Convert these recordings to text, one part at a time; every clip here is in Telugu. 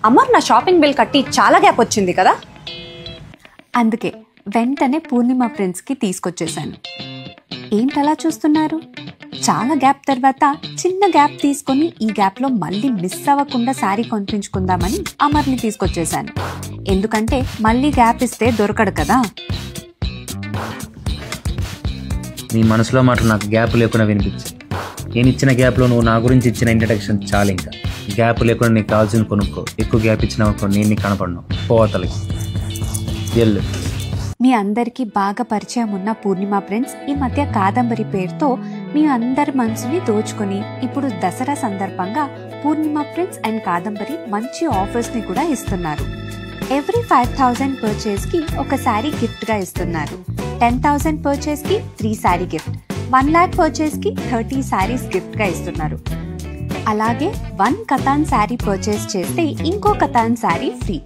అమర్ నా షాపింగ్ బిల్ కట్టి చాలా గ్యాప్ వచ్చింది కదా, అందుకే వెంటనే పూర్ణిమ ఫ్రెండ్స్కి తీసుకొచ్చేసాను. ఏంటలా చూస్తున్నారు? చాలా గ్యాప్ తర్వాత చిన్న గ్యాప్ తీసుకొని ఈ గ్యాప్లో మళ్ళీ మిస్ అవ్వకుండా శారీ కొనిపించుకుందామని అమర్ని తీసుకొచ్చేసాను. ఎందుకంటే మళ్ళీ గ్యాప్ ఇస్తే దొరకడు కదా. నీ మనసులో మాట నాకు గ్యాప్ లేకుండా వినిపించు. నేను ఇచ్చిన గ్యాప్లో నువ్వు నా గురించి ఇచ్చిన ఇంట్రడక్షన్ చాలు. ఇంకా గ్యాప్ లేకుండా నీకు కావాల్సింది కొనుక్కో. ఎక్కువ గ్యాప్ ఇచ్చినావు నేను నీకు కనపడను. పోవతలకి ఎల్లు. మీ అందరికీ బాగా పరిచయం ఉన్న పూర్ణిమ ఫ్రెండ్స్ ఈ మధ్య కాదంబరి పేరుతో మీ అందరి మనసుని దోచుకొని ఇప్పుడు దసరా సందర్భంగా పూర్ణిమ ఫ్రెండ్స్ అండ్ కాదంబరి మంచి ఆఫర్స్ని కూడా ఇస్తున్నారు. ఎవ్రీ 5,000 పర్చేస్కి ఒక శారీ గిఫ్ట్గా ఇస్తున్నారు. 10,000 పర్చేస్కి 3 శారీ గిఫ్ట్, 1 lakh పర్చేస్కి 30 శారీస్ గిఫ్ట్గా ఇస్తున్నారు. అలాగే 1 కతాన్ శారీ పర్చేస్ చేస్తే ఇంకో కతాన్ శారీ ఫ్రీ,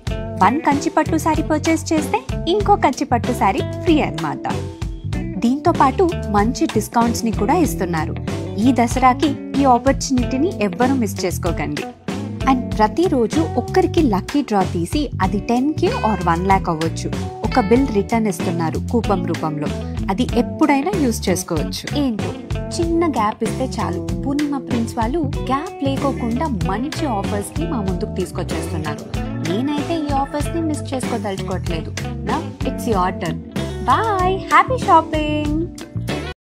1 కంచిపట్టు శారీ పర్చేస్ చేస్తే ఇంకో కంచిపట్టు శారీ ఫ్రీ అన్నమాట. దీంతో పాటు మంచి డిస్కౌంట్స్ని కూడా ఇస్తున్నారు. ఈ దసరాకి ఈ ఆపర్చునిటీని ఎవ్వరూ మిస్ చేసుకోకండి. అండ్ ప్రతిరోజు ఒక్కరికి లక్కీ డ్రా తీసి అది 10K or 1 lakh అవ్వచ్చు. ఒక బిల్ రిటర్న్ ఇస్తున్నారు కూపన్ రూపంలో. అది ఎప్పుడైనా యూజ్ చేసుకోవచ్చు. ఏంటో చిన్న గ్యాప్ ఇస్తే చాలు, పూర్ణిమ ప్రిన్స్ వాళ్ళు గ్యాప్ లేకోకుండా మంచి ఆఫర్స్ని మా ముందుకు తీసుకొచ్చేస్తున్నారు. నేనైతే ఈ ఆఫర్స్ని మిస్ చేసుకోదలుచుకోవట్లేదు. Now it's your turn. Bye, happy shopping.